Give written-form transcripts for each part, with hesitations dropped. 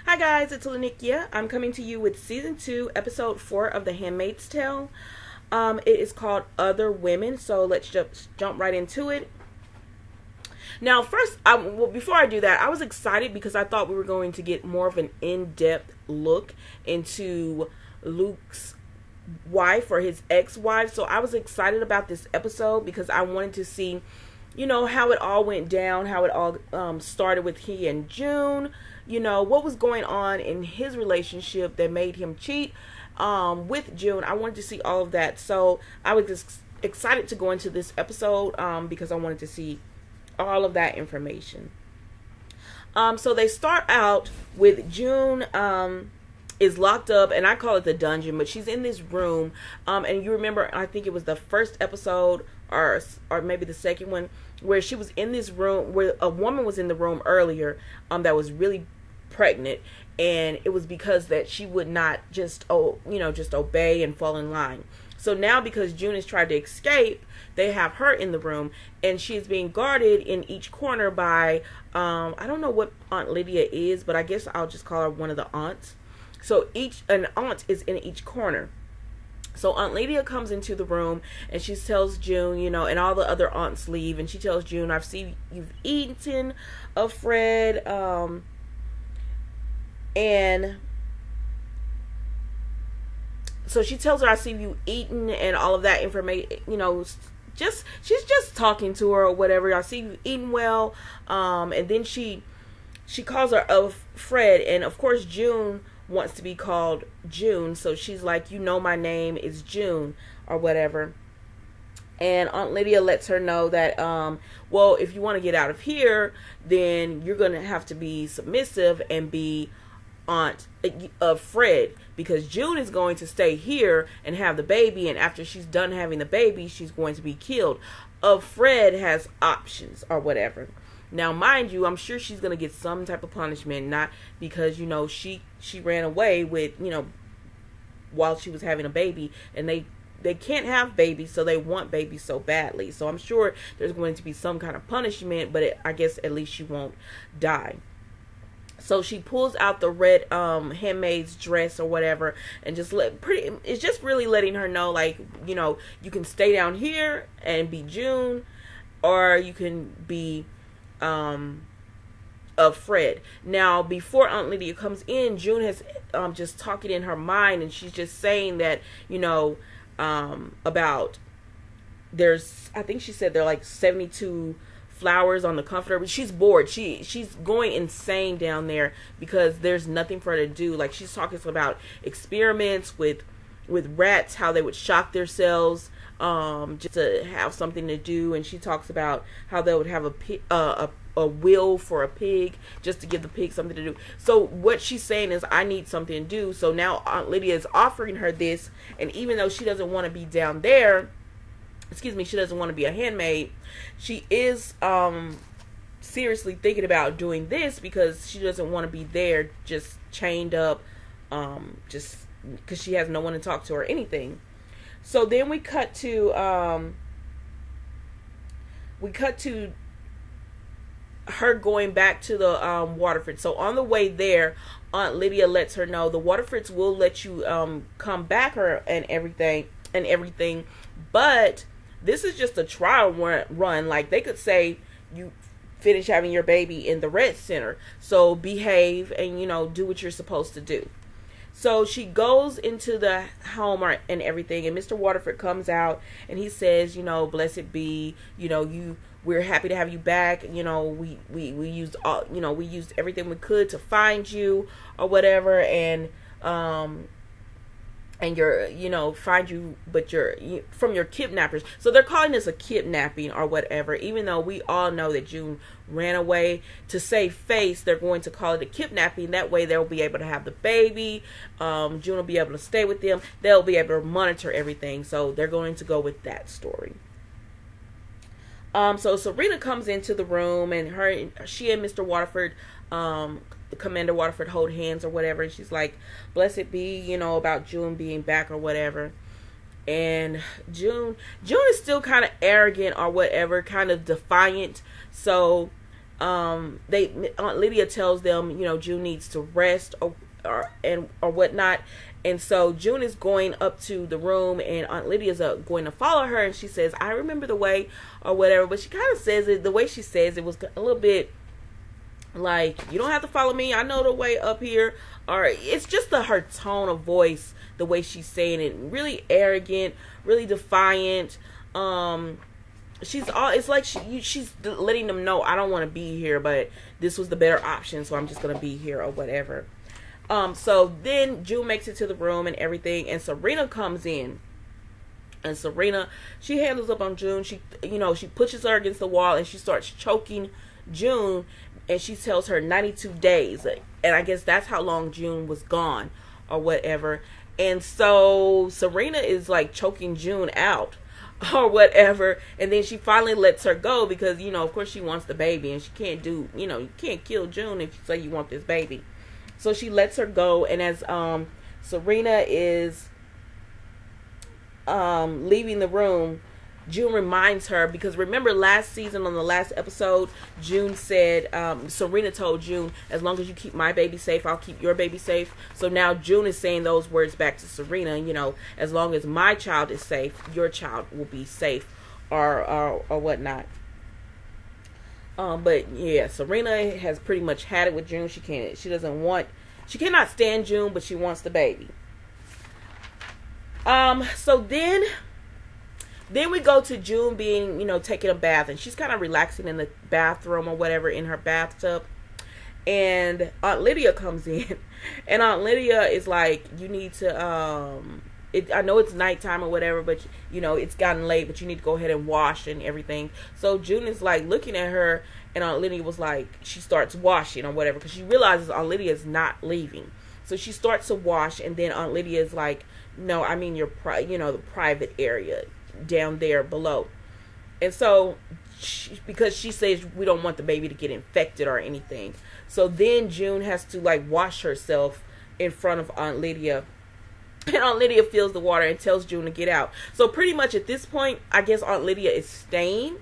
Hi guys, it's Nici. I'm coming to you with season 2, episode 4 of The Handmaid's Tale. It is called Other Women, so let's just jump right into it. Now, first, before I do that, I was excited because I thought we were going to get more of an in-depth look into Luke's wife or his ex-wife. So I was excited about this episode because I wanted to see, how it all went down, how it all started with he and June, what was going on in his relationship that made him cheat with June. I wanted to see all of that. So I was just excited to go into this episode because I wanted to see all of that information. So they start out with June is locked up, and I call it the dungeon, but she's in this room, and you remember, I think it was the first episode or maybe the second one, where she was in this room, where a woman was in the room earlier that was really pregnant, and it was because that she would not just obey and fall in line. So now, because June has tried to escape, they have her in the room, and she's being guarded in each corner by I don't know what Aunt Lydia is, but I guess I'll just call her one of the aunts. So an aunt is in each corner. So Aunt Lydia comes into the room, and she tells June, and all the other aunts leave, and she tells June, "I've seen you've eaten of Fred," and so she tells her, "I see you eating," and all of that information, she's just talking to her or whatever. "I see you eating well," and then she calls her of Fred, and of course June wants to be called June, so she's like, "My name is June," or whatever. And Aunt Lydia lets her know that, well, if you want to get out of here, then you're going to have to be submissive and be aunt of Fred, because June is going to stay here and have the baby, and after she's done having the baby, she's going to be killed. Fred has options or whatever. Now, mind you, I'm sure she's going to get some type of punishment, not because, she ran away with, while she was having a baby, and they can't have babies, so they want babies so badly. So I'm sure there's going to be some kind of punishment, but I guess at least she won't die. So she pulls out the red handmaid's dress or whatever, and it's just really letting her know, like, you can stay down here and be June, or you can be of Fred. Now, before Aunt Lydia comes in, June has just talking in her mind, and she's just saying that, about I think she said there are like 72 flowers on the comforter, but she's bored. She's going insane down there because there's nothing for her to do. Like, she's talking about experiments with rats, how they would shock themselves just to have something to do, and she talks about how they would have a will for a pig just to give the pig something to do. So what she's saying is, I need something to do. So now Aunt Lydia is offering her this, and even though she doesn't want to be down there, she doesn't want to be a handmaid, she is seriously thinking about doing this because she doesn't want to be there just chained up, just because she has no one to talk to or anything. So then we cut to her going back to the Waterford. So on the way there, Aunt Lydia lets her know the Waterfords will let you come back and everything, but this is just a trial run. Like, they could say you finish having your baby in the Red Center, so behave and do what you're supposed to do. So she goes into the home and everything, and Mr. Waterford comes out, and he says, "Blessed be, we're happy to have you back. We used all, we used everything we could to find you or whatever, and find you, but you're from your kidnappers." So they're calling this a kidnapping or whatever, even though we all know that June ran away. To save face, they're going to call it a kidnapping. That way they'll be able to have the baby. June will be able to stay with them. They'll be able to monitor everything. So they're going to go with that story. So Serena comes into the room, and she and Mr. Waterford, Commander Waterford, hold hands or whatever, and she's like, "Blessed be," about June being back or whatever. And June is still kind of arrogant or whatever, kind of defiant. So Aunt Lydia tells them, you know, June needs to rest or whatnot. And so June is going up to the room, and Aunt Lydia's going to follow her, and she says, I remember the way, or whatever. But she kind of says it, the way she says it was a little bit like, you don't have to follow me, I know the way up here. Or it's just her tone of voice, the way she's saying it, really arrogant, really defiant. It's like she's letting them know, I don't want to be here, but this was the better option, so I'm just going to be here or whatever. So then June makes it to the room and everything, and Serena comes in. And Serena, she handles up on June. She pushes her against the wall, and she starts choking June, and she tells her 92 days. And I guess that's how long June was gone or whatever. And so Serena is like choking June out or whatever. And then she finally lets her go because, you know, of course she wants the baby, and she can't do, you know, you can't kill June if you say you want this baby. So she lets her go. And as Serena is leaving the room, June reminds her, because remember last season on the last episode, June said, Serena told June, as long as you keep my baby safe, I'll keep your baby safe. So now June is saying those words back to Serena, you know, as long as my child is safe, your child will be safe, or whatnot. But yeah, Serena has pretty much had it with June. She cannot stand June, but she wants the baby. So then we go to June being, you know, taking a bath, and she's kind of relaxing in the bathroom or whatever, in her bathtub. And Aunt Lydia comes in, and Aunt Lydia is like, you need to, I know it's nighttime or whatever, but, you know, it's gotten late, but you need to go ahead and wash and everything. So June is like looking at her, and Aunt Lydia was like, she starts washing or whatever, because she realizes Aunt Lydia is not leaving. So she starts to wash, and then Aunt Lydia is like, no, I mean the private area down there below. And so because she says we don't want the baby to get infected or anything, so then June has to like wash herself in front of Aunt Lydia, and Aunt Lydia feels the water and tells June to get out. So pretty much at this point, I guess Aunt Lydia is staying,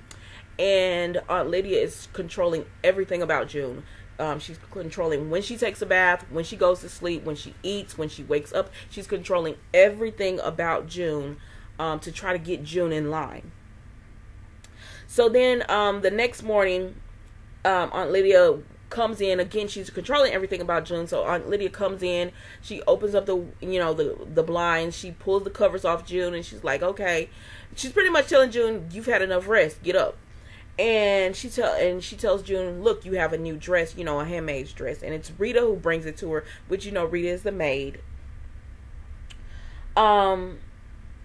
and Aunt Lydia is controlling everything about June. She's controlling when she takes a bath, when she goes to sleep, when she eats, when she wakes up. She's controlling everything about June, to try to get June in line. So then the next morning, Aunt Lydia comes in again. She's controlling everything about June. So Aunt Lydia comes in, she opens up the blinds, she pulls the covers off June, and she's like, okay. She's pretty much telling June, you've had enough rest, get up. And she tells June, look, you have a new dress, you know, a handmaid's dress. And it's Rita who brings it to her, which, you know, Rita is the maid.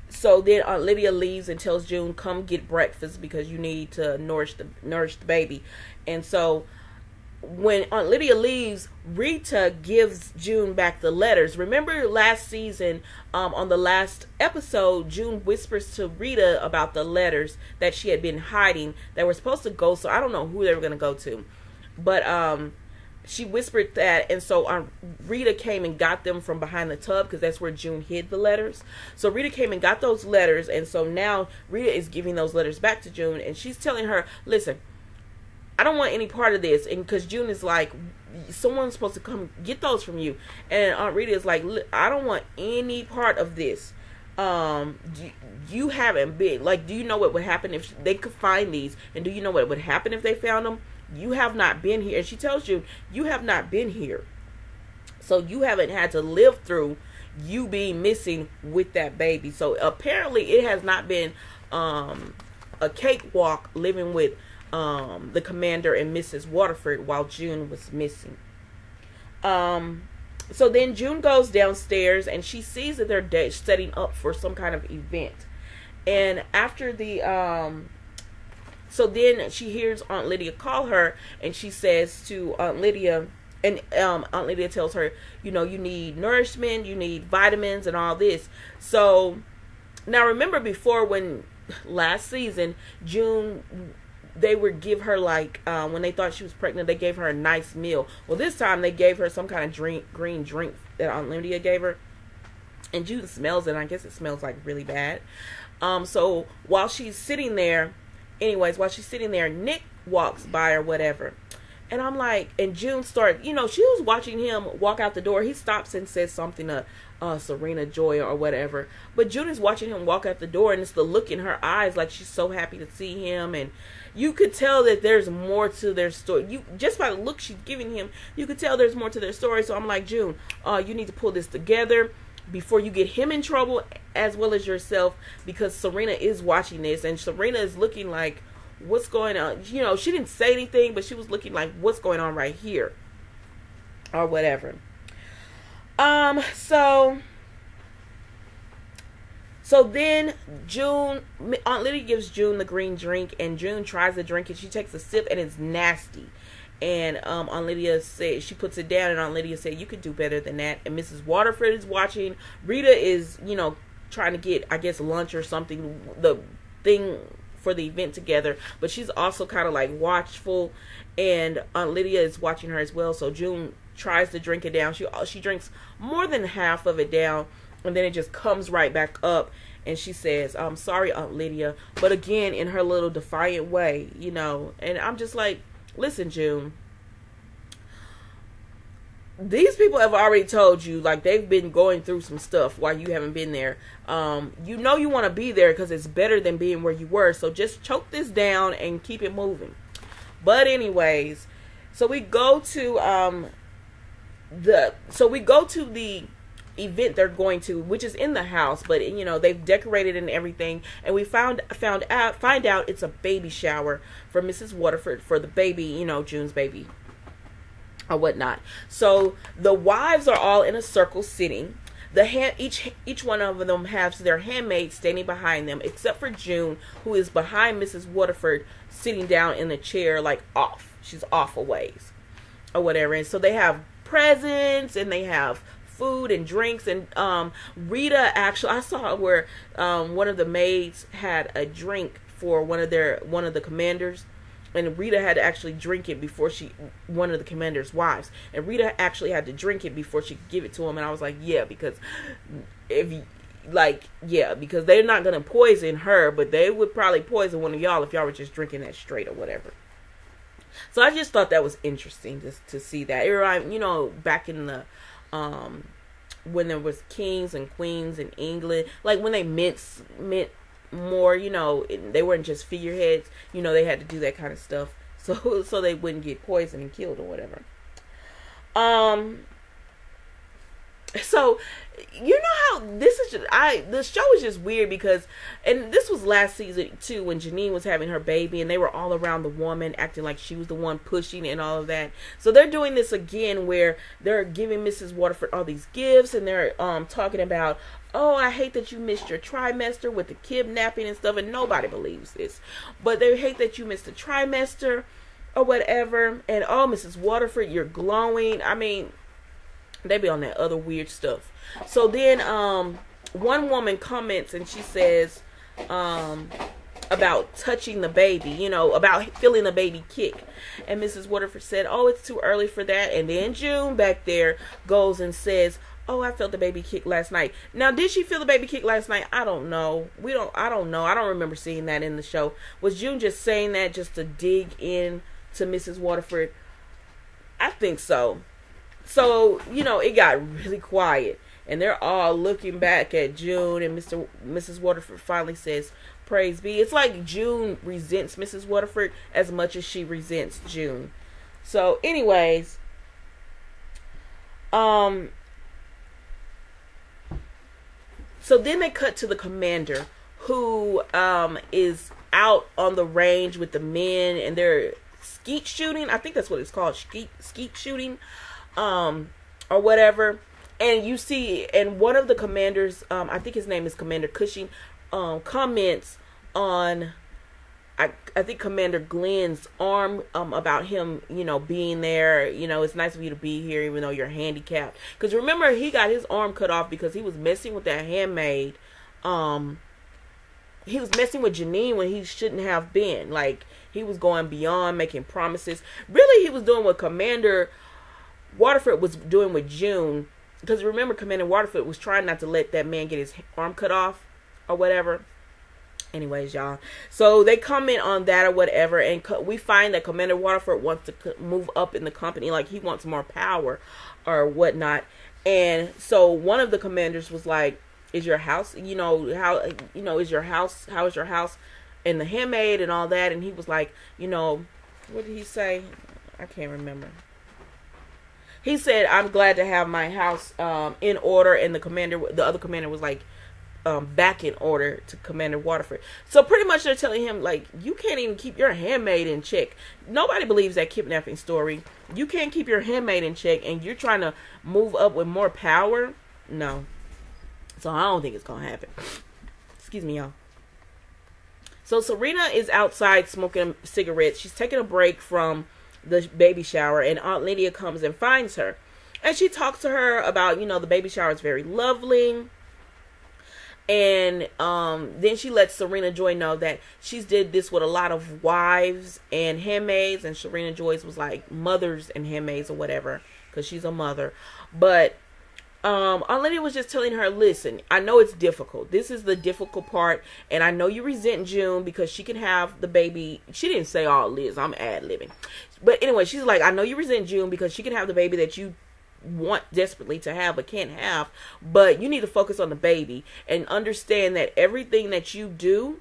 So then Aunt Lydia leaves and tells June, come get breakfast because you need to nourish the baby. And so when Aunt Lydia leaves, Rita gives June back the letters. Remember last season, on the last episode, June whispers to Rita about the letters that she had been hiding that were supposed to go. So I don't know who they were going to go to, but she whispered that, and so Rita came and got them from behind the tub, because that's where June hid the letters. So Rita came and got those letters, and so now Rita is giving those letters back to June, and she's telling her, listen, I don't want any part of this. And because June is like, someone's supposed to come get those from you. And Aunt Rita is like, I don't want any part of this. You haven't been, like, do you know what would happen if they could find these? And do you know what would happen if they found them? You have not been here. And she tells June, you have not been here. So you haven't had to live through you being missing with that baby. So apparently it has not been a cakewalk living with the commander and Mrs. Waterford while June was missing. So then June goes downstairs, and she sees that they're setting up for some kind of event. And after so then she hears Aunt Lydia call her, and she says to Aunt Lydia, and Aunt Lydia tells her, you know, you need nourishment, you need vitamins and all this. So now remember before, when last season, June, they would give her, like, when they thought she was pregnant, they gave her a nice meal. Well, this time they gave her some kind of green drink that Aunt Lydia gave her. And June smells it, and I guess it smells like really bad. So while she's sitting there, Nick walks by or whatever. And I'm like, and June started, she was watching him walk out the door. He stops and says something to Serena Joy or whatever. But June is watching him walk out the door, and it's the look in her eyes like she's so happy to see him. And you could tell that there's more to their story. Just by the look she's giving him, you could tell there's more to their story. So I'm like, June, you need to pull this together before you get him in trouble as well as yourself, because Serena is watching this, and Serena is looking like, what's going on? She didn't say anything, but she was looking like, what's going on right here or whatever. So then Aunt Lydia gives June the green drink, and June tries to drink it. She takes a sip and it's nasty. And Aunt Lydia said, she puts it down, and Aunt Lydia said, you could do better than that. And Mrs. Waterford is watching. Rita is, trying to get, I guess, lunch or something, the thing for the event together, but she's also kind of like watchful, and Aunt Lydia is watching her as well. So June tries to drink it down. She drinks more than half of it down, and then it just comes right back up, and she says, I'm sorry, Aunt Lydia, but again in her little defiant way, and I'm just like, listen, June, these people have already told you, like, they've been going through some stuff while you haven't been there. You want to be there because it's better than being where you were. So just choke this down and keep it moving. But anyways, so we go to the event they're going to, which is in the house, but they've decorated and everything, and we find out it's a baby shower for Mrs. Waterford for the baby, June's baby or whatnot. So the wives are all in a circle sitting. Each one of them has their handmaid standing behind them, except for June, who is behind Mrs. Waterford, sitting down in a chair, like off. She's off a ways or whatever. And so they have presents, and they have food and drinks. And Rita, actually, I saw where one of the maids had a drink for one of the commanders. And Rita had to actually drink it before one of the commander's wives. And Rita actually had to drink it before she could give it to him. And I was like, yeah, because because they're not going to poison her, but they would probably poison one of y'all if y'all were just drinking that straight or whatever. So I just thought that was interesting to see that. Back in the, when there was kings and queens in England, like when they meant more, they weren't just figureheads, they had to do that kind of stuff so they wouldn't get poisoned and killed or whatever. So how this is the show is just weird because, and this was last season too, when Janine was having her baby and they were all around the woman acting like she was the one pushing and all of that. So they're doing this again where they're giving Mrs. Waterford all these gifts, and they're talking about, oh, I hate that you missed your trimester with the kidnapping and stuff, and nobody believes this, but they hate that you missed the trimester or whatever. And oh, Mrs. Waterford, you're glowing. I mean, they be on that other weird stuff. So then one woman comments, and she says about touching the baby, about feeling the baby kick. And Mrs. Waterford said, oh, it's too early for that. And then June back there goes and says, oh, I felt the baby kick last night. Now, did she feel the baby kick last night? I don't know. I don't know. I don't remember seeing that in the show. Was June just saying that just to dig in to Mrs. Waterford? I think so. So, it got really quiet, and they're all looking back at June, and Mrs. Waterford finally says, praise be. It's like June resents Mrs. Waterford as much as she resents June. So, anyways, so then they cut to the commander, who is out on the range with the men, and they're skeet shooting. I think that's what it's called, skeet shooting. Or whatever. And you see, and one of the commanders, I think his name is Commander Cushing, comments on, I think Commander Glenn's arm, about him, being there. It's nice of you to be here even though you're handicapped. Because remember, he got his arm cut off because he was messing with that handmaid. He was messing with Janine when he shouldn't have been. Like, he was going beyond making promises. Really, he was doing what Commander Waterford was doing with June, because remember, Commander Waterford was trying not to let that man get his arm cut off or whatever, Anyways, y'all. So they comment on that or whatever, and we find that Commander Waterford wants to move up in the company, like he wants more power or whatnot. And so one of the commanders was like, "Is your house, is your house? How is your house?" And the handmaid and all that. And he was like, what did he say? I can't remember. He said, "I'm glad to have my house in order." And the other commander was like, back in order to Commander Waterford. So pretty much they're telling him, like, you can't even keep your handmaid in check. Nobody believes that kidnapping story. You can't keep your handmaid in check, and you're trying to move up with more power? No. So I don't think it's going to happen. Excuse me, y'all. So Serena is outside smoking cigarettes. She's taking a break from the baby shower, and Aunt Lydia comes and finds her. And she talks to her about, the baby shower is very lovely. And then she lets Serena Joy know that she's did this with a lot of wives and handmaids. And Serena Joy's was like mothers and handmaids or whatever, because she's a mother. But Aunt Lydia was just telling her, listen, I know it's difficult. This is the difficult part. And I know you resent June because she can have the baby. She didn't say all Liz. I'm ad-libbing. But anyway, she's like, I know you resent June because she can have the baby that you want desperately to have but can't have, but you need to focus on the baby and understand that everything that you do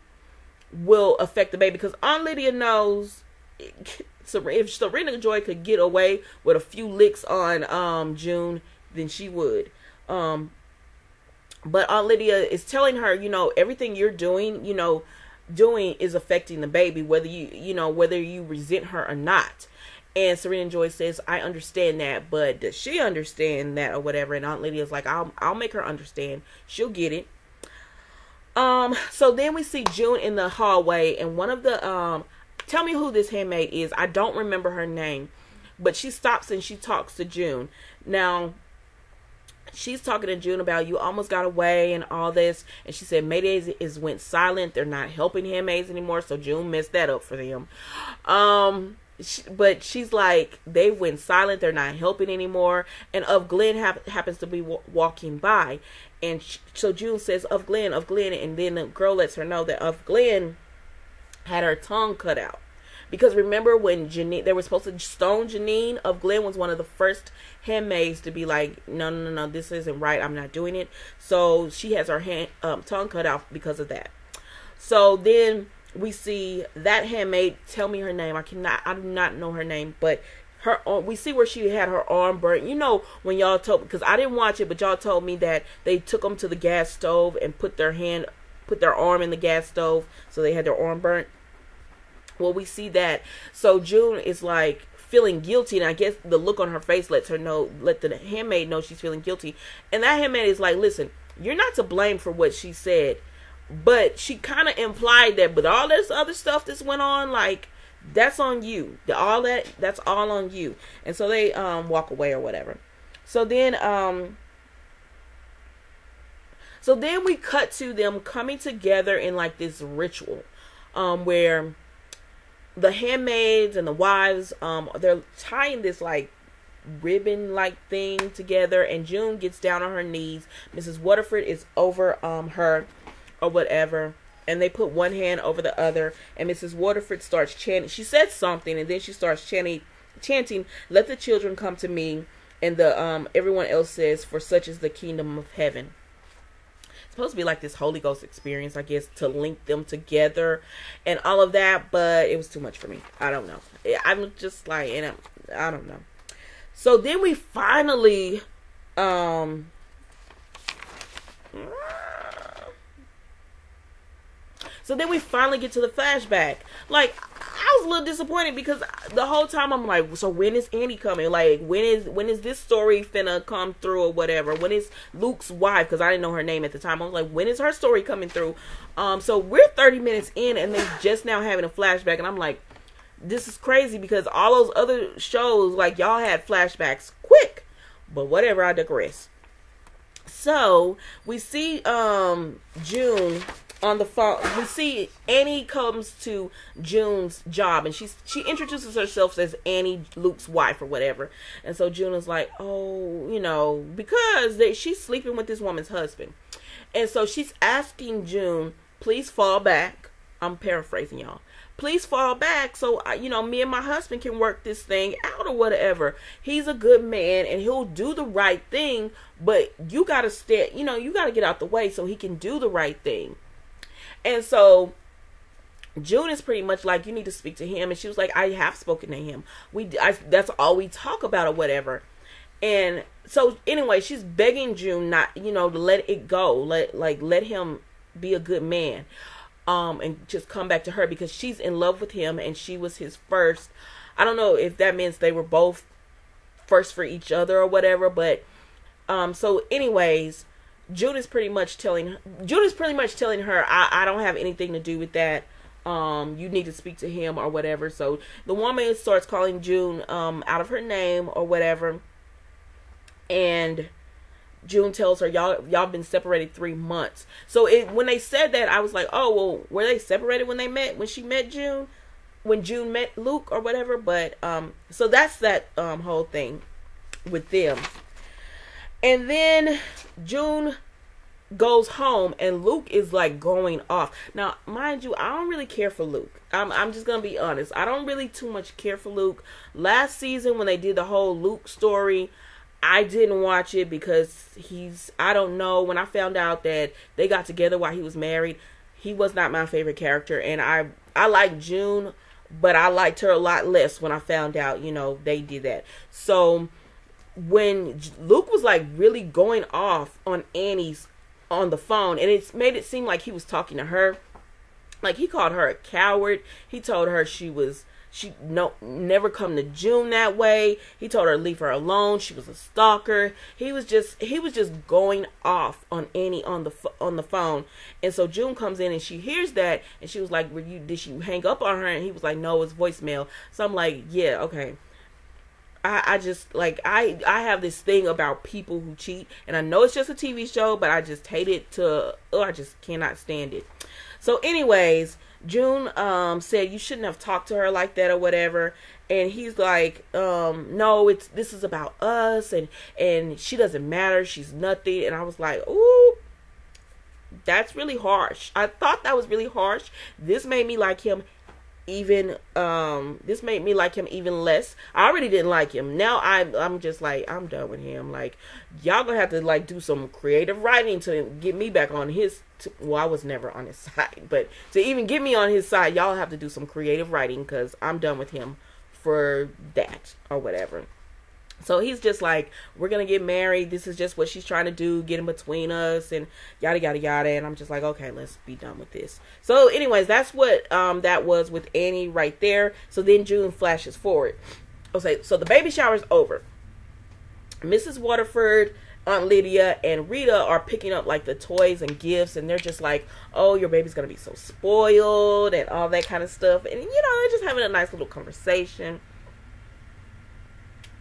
will affect the baby, because Aunt Lydia knows if Serena Joy could get away with a few licks on June, then she would. But Aunt Lydia is telling her, everything you're doing is affecting the baby, whether you resent her or not. And Serena Joy says, I understand that, but does she understand that or whatever? And Aunt Lydia's like, I'll make her understand. She'll get it. So then we see June in the hallway, and one of the, tell me who this handmaid is. I don't remember her name, but she stops and she talks to June. Now, she's talking to June about, you almost got away and all this. And she said, Maydays went silent. They're not helping handmaids anymore. So June messed that up for them. But she's like, they went silent. They're not helping anymore. And of Glenn happens to be walking by. And so June says, of Glenn. And then the girl lets her know that of Glenn had her tongue cut out. Because remember when they were supposed to stone Janine, of Glenn was one of the first handmaids to be like, no, this isn't right. I'm not doing it. So she has her tongue cut off because of that. So then we see that handmaid, tell me her name. I do not know her name, but we see where she had her arm burnt. When y'all told, because I didn't watch it, but y'all told me that they took them to the gas stove and put their arm in the gas stove, so they had their arm burnt. Well, we see that. So June is like feeling guilty, and I guess the look on her face let the handmaid know she's feeling guilty. And that handmaid is like, listen, you're not to blame for what she said. But she kind of implied that with all this other stuff that's went on, like, that's on you. That's all on you. And so they walk away or whatever. So then we cut to them coming together in like this ritual where the handmaids and the wives, they're tying this like ribbon like thing together, and June gets down on her knees. Mrs. Waterford is over her or whatever, and they put one hand over the other, and Mrs. Waterford starts chanting. She said something, and then she starts chanting, let the children come to me. And the everyone else says, for such is the kingdom of heaven. It's supposed to be like this Holy Ghost experience, I guess, to link them together and all of that, but it was too much for me. I don't know. I'm just like, I don't know. So then we finally get to the flashback. Like, I was a little disappointed because the whole time I'm like, so when is Annie coming? Like, when is this story finna come through or whatever? When is Luke's wife? Because I didn't know her name at the time. I was like, when is her story coming through? So we're 30 minutes in, and they're just now having a flashback, and I'm like, this is crazy because all those other shows, like, y'all had flashbacks quick. But whatever, I digress. So we see June on the phone. We see Annie comes to June's job, and she introduces herself as Annie, Luke's wife or whatever. And so June is like, oh, because she's sleeping with this woman's husband. And so she's asking June, please fall back. I'm paraphrasing, y'all. Please fall back so, me and my husband can work this thing out or whatever. He's a good man and he'll do the right thing, but you got to you got to get out the way so he can do the right thing. And so June is pretty much like, you need to speak to him. And she was like, I have spoken to him. That's all we talk about or whatever. And so anyway, she's begging June not, to let it go. Let him be a good man. And just come back to her because she's in love with him and she was his first. I don't know if that means they were both first for each other or whatever, but so anyways, June is pretty much telling her, I don't have anything to do with that. You need to speak to him or whatever. So the woman starts calling June out of her name or whatever, and June tells her, y'all been separated 3 months. So when they said that, I was like, oh, well, were they separated when she met June? When June met Luke or whatever? But, so that's that, whole thing with them. And then June goes home and Luke is like going off. Now, mind you, I don't really care for Luke. I'm just going to be honest. I don't really too much care for Luke. Last season when they did the whole Luke story, I didn't watch it because I don't know, when I found out that they got together while he was married, he was not my favorite character. And I like June, but I liked her a lot less when I found out, they did that. So when Luke was like really going off on Annie's on the phone, and it made it seem like he was talking to her, like he called her a coward. He told her she never come to June that way. He told her to leave her alone. She was a stalker. He was just going off on Annie on the phone. And so June comes in and she hears that and she was like, did you hang up on her? And he was like, no, it's voicemail. So I'm like, yeah, okay. I just like, I have this thing about people who cheat, and I know it's just a TV show, but I just hate it I just cannot stand it. So anyways, June said you shouldn't have talked to her like that or whatever, and he's like, no, this is about us, and she doesn't matter, she's nothing. And I was like, ooh, that's really harsh. I thought that was really harsh. This made me like him even less. I already didn't like him. Now I'm just like, I'm done with him. Like, y'all gonna have to like do some creative writing to get me back on his well, I was never on his side, but to even get me on his side, y'all have to do some creative writing because I'm done with him for that or whatever. So he's just like, we're gonna get married, this is just what she's trying to do, get in between us and yada yada yada. And I'm just like, okay, let's be done with this. So anyways, that's what that was with Annie right there. So then June flashes forward. Okay, so the baby shower's over. Mrs. Waterford, Aunt Lydia, and Rita are picking up like the toys and gifts, and they're just like, oh, your baby's gonna be so spoiled and all that kind of stuff. And they're just having a nice little conversation.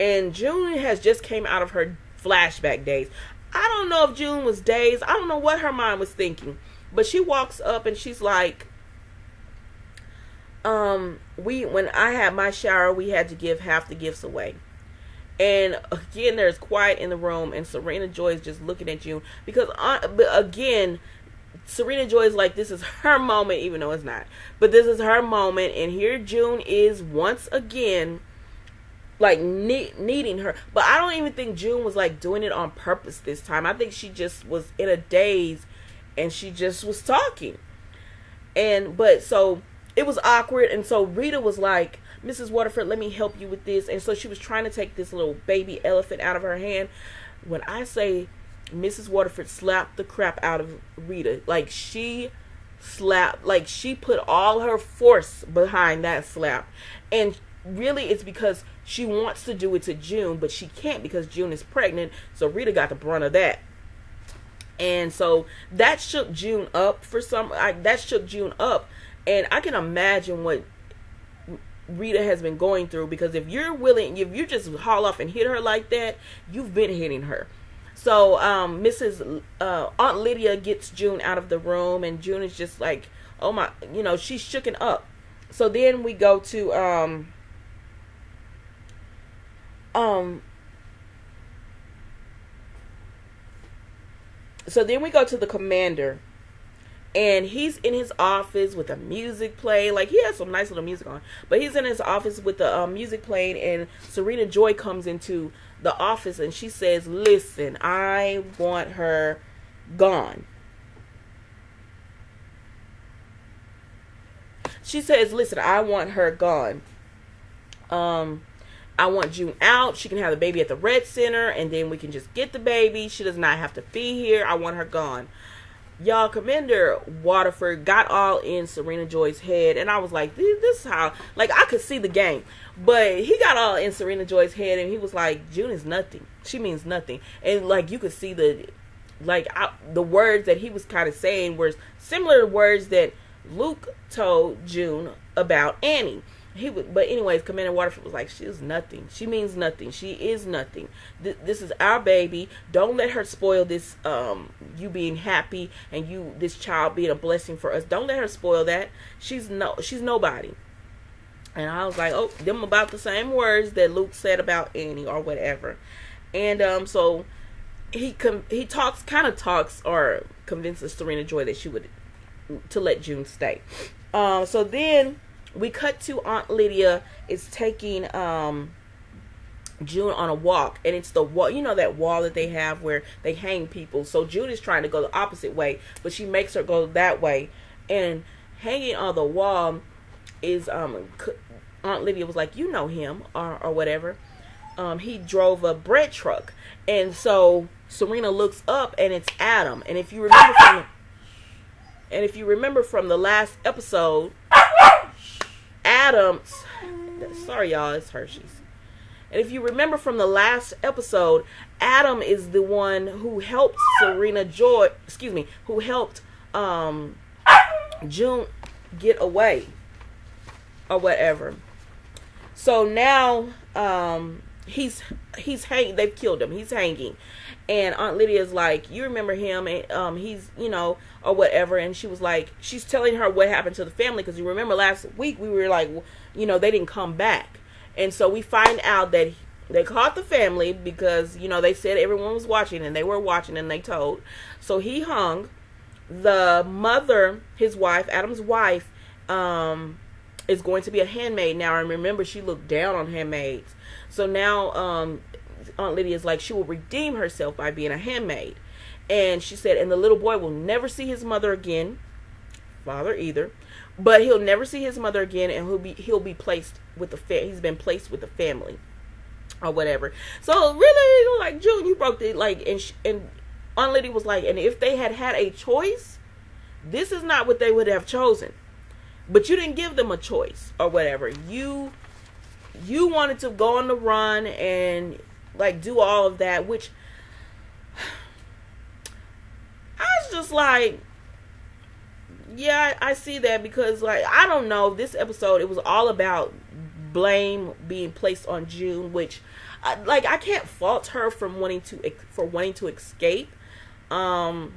And June has just came out of her flashback days. I don't know if June was dazed. I don't know what her mind was thinking. But she walks up and she's like, when I had my shower, we had to give half the gifts away. And again, there's quiet in the room, and Serena Joy is just looking at June. Because, again, Serena Joy is like, this is her moment, even though it's not. But this is her moment, and here June is once again like needing her. But I don't even think June was like doing it on purpose this time. I think she just was in a daze and she just was talking. But so it was awkward, and so Rita was like, Mrs. Waterford, let me help you with this. And so she was trying to take this little baby elephant out of her hand. When I say Mrs. Waterford slapped the crap out of Rita, like she put all her force behind that slap. And really it's because she wants to do it to June, but she can't because June is pregnant. So Rita got the brunt of that. And so that shook June up up. And I can imagine what Rita has been going through, because if you just haul off and hit her like that, you've been hitting her. So Aunt Lydia gets June out of the room, and June is just like, oh my, she's shooken up. So then we go to so then we go to the commander, And he's in his office with a music playing. Like, he has some nice little music on. But he's in his office with the music playing. And Serena Joy comes into the office. And she says, listen, I want her gone. She says, listen, I want her gone. I want June out. She can have the baby at the Red Center. And then we can just get the baby. She does not have to be here. I want her gone. Y'all, Commander Waterford got all in Serena Joy's head, and I was like, this is how, like, I could see the game, but he got all in Serena Joy's head, and he was like, June is nothing. She means nothing. And, like, you could see the words that he was kind of saying were similar to words that Luke told June about Annie. But anyways, Commander Waterford was like, she is nothing. She means nothing. She is nothing. This is our baby. Don't let her spoil this, you being happy and this child being a blessing for us. Don't let her spoil that. She's nobody. And I was like, oh, them about the same words that Luke said about Annie or whatever. And so he talks or convinces Serena Joy that to let June stay. So then we cut to Aunt Lydia is taking June on a walk, and it's the wall, that wall that they have where they hang people. So June is trying to go the opposite way, but she makes her go that way. And hanging on the wall is Aunt Lydia was like, you know him or whatever. He drove a bread truck, and so Serena looks up, and it's Adam. And if you remember from the last episode, sorry y'all, it's Hershey's. And if you remember from the last episode, Adam is the one who helped who helped June get away or whatever. So now he's hanging. They've killed him. He's hanging. And Aunt Lydia's like, you remember him, and he's, or whatever. And she was like, she's telling her what happened to the family, because you remember last week we were like, they didn't come back. And so we find out that they caught the family because, they said everyone was watching, and they were watching, and they told. So he hung. The mother, his wife, Adam's wife, is going to be a handmaid now. And remember, she looked down on handmaids. So now, Aunt Lydia's like, she will redeem herself by being a handmaid. And she said, and the little boy will never see his mother again, father either, but he'll never see his mother again, and he'll be placed with he's been placed with the family or whatever. So really, like, June, you broke it, like, and Aunt Lydia was like, and if they had a choice, this is not what they would have chosen, but you didn't give them a choice or whatever. You wanted to go on the run and, like, do all of that, which I was just like, yeah, I see that, because, like, I don't know, this episode, it was all about blame being placed on June, which, I can't fault her for wanting to escape, but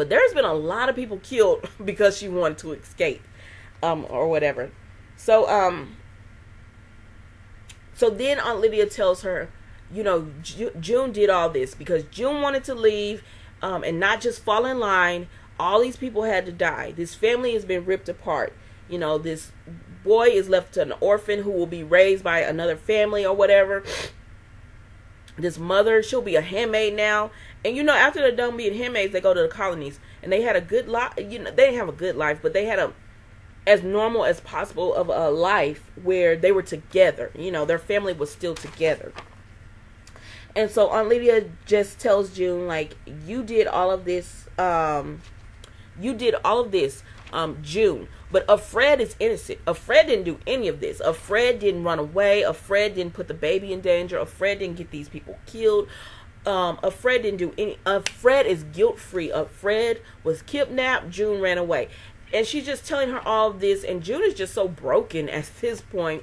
there's been a lot of people killed because she wanted to escape, or whatever. So then Aunt Lydia tells her, June did all this because June wanted to leave, and not just fall in line. All these people had to die. This family has been ripped apart. This boy is left an orphan who will be raised by another family or whatever. This mother, she'll be a handmaid now. And, after they're done being handmaids, they go to the colonies. And they had a good life. They didn't have a good life, but they had as normal as possible of a life where they were together. Their family was still together. And so Aunt Lydia just tells June, like, you did all of this, June. But Fred is innocent. Fred didn't do any of this. Fred didn't run away. Fred didn't put the baby in danger. Fred didn't get these people killed. Fred didn't do any. Fred is guilt-free. Fred was kidnapped. June ran away. And she's just telling her all of this. And June is just so broken at this point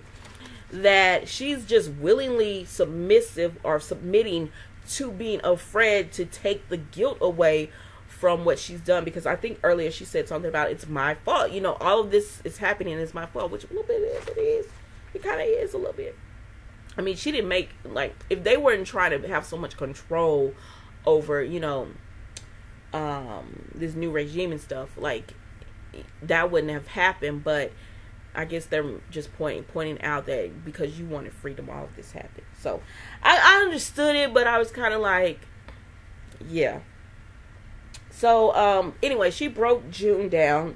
that she's just willingly submissive or submitting to being afraid to take the guilt away from what she's done, because I think earlier she said something about it's my fault. All of this is happening and it's my fault, which a little bit it is. It kind of is a little bit. I mean, she didn't make, like, if they weren't trying to have so much control over, this new regime and stuff, like that wouldn't have happened. But I guess they're just pointing out that because you wanted freedom, all of this happened. So I understood it, but I was kind of like, yeah. So anyway, she broke June down,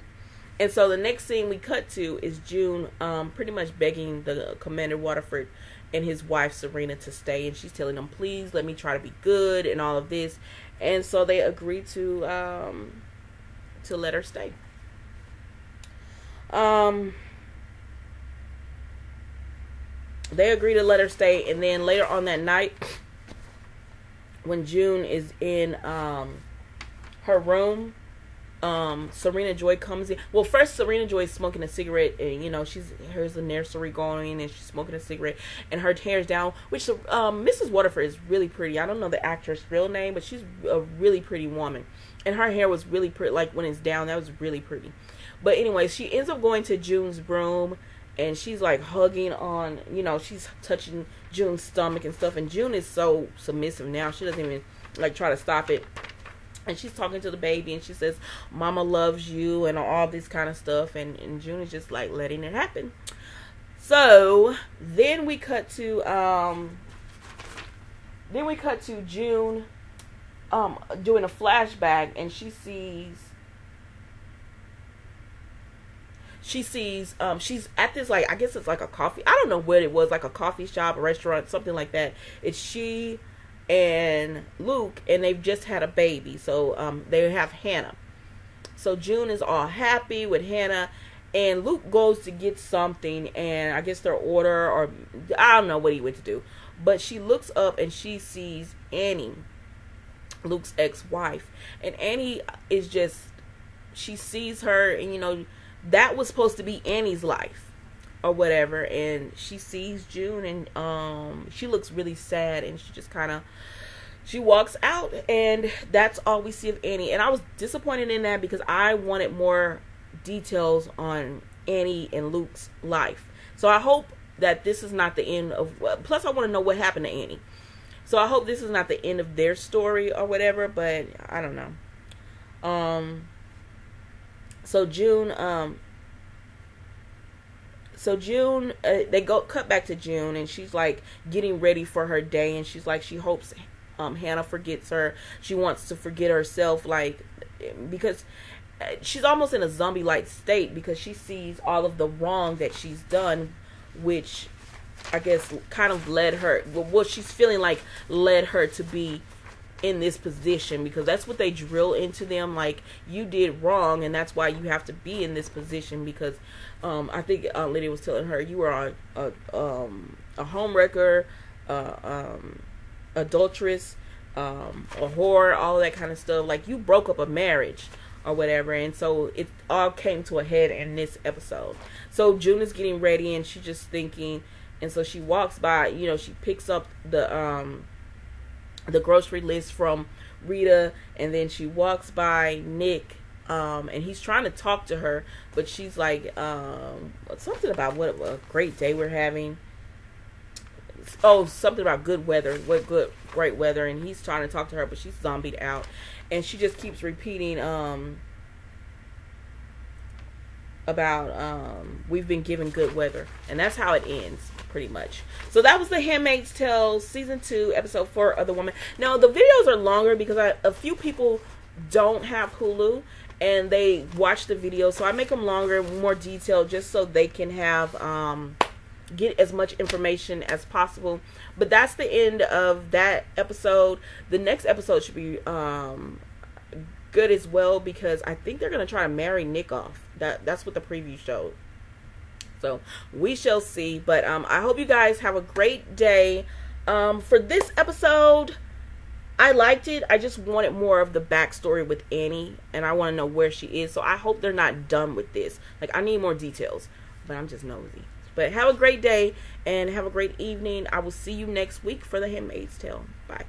and so the next scene we cut to is June pretty much begging the Commander Waterford and his wife Serena to stay, and she's telling them, please let me try to be good and all of this. And so they agree to let her stay. They agree to let her stay, and then later on that night, when June is in her room, Serena Joy comes in. Well, first Serena Joy is smoking a cigarette, and here's the nursery going, and she's smoking a cigarette, and her hair's down. Which Mrs. Waterford is really pretty. I don't know the actress' real name, but she's a really pretty woman, and her hair was really pretty. Like when it's down, that was really pretty. But anyway, she ends up going to June's room, and she's like hugging on, she's touching June's stomach and stuff. And June is so submissive now; she doesn't even like try to stop it. And she's talking to the baby, and she says, "Mama loves you," and all this kind of stuff. And June is just like letting it happen. So then we cut to June doing a flashback, and she sees she's at this, like, I guess it's like a coffee, I don't know what it was, like a coffee shop, a restaurant, something like that. It's she and Luke, and they've just had a baby. So they have Hannah. So June is all happy with Hannah, and Luke goes to get something, and I guess their order, or I don't know what he went to do, but she looks up and she sees Annie, Luke's ex-wife. And Annie is just, she sees her, and that was supposed to be Annie's life or whatever, and she sees June, and she looks really sad, and she just kind of, she walks out, and that's all we see of Annie. And I was disappointed in that because I wanted more details on Annie and Luke's life. So I hope that this is not the end of, plus I want to know what happened to Annie. So I hope this is not the end of their story or whatever, but I don't know. So June, they cut back to June, and she's like getting ready for her day, and she's like, she hopes Hannah forgets her. She wants to forget herself, like, because she's almost in a zombie-like state, because she sees all of the wrong that she's done, which I guess kind of led her, what she's feeling like led her to be in this position, because that's what they drill into them, like, you did wrong, and that's why you have to be in this position, because I think Lydia was telling her, you were a homewrecker, adulteress, a whore, all that kind of stuff, like, you broke up a marriage or whatever. And so it all came to a head in this episode. So June is getting ready, and she's just thinking, and so she walks by, she picks up the grocery list from Rita, and then she walks by Nick, and he's trying to talk to her, but she's like, something about what a great day we're having. Oh, something about good weather, great weather, and he's trying to talk to her, but she's zombied out, and she just keeps repeating, about, we've been given good weather, and that's how it ends, pretty much. So that was The Handmaid's Tale, Season 2, Episode 4, Other Woman. Now, the videos are longer because a few people don't have Hulu, and they watch the video, so I make them longer, more detailed, just so they can have, get as much information as possible. But that's the end of that episode. The next episode should be, good as well, because I think they're going to try to marry Nick off. That's what the preview showed. So we shall see. But I hope you guys have a great day. For this episode, I liked it. I just wanted more of the backstory with Annie, and I want to know where she is. So I hope they're not done with this. Like, I need more details, but I'm just nosy. But have a great day and have a great evening. I will see you next week for The Handmaid's Tale. Bye.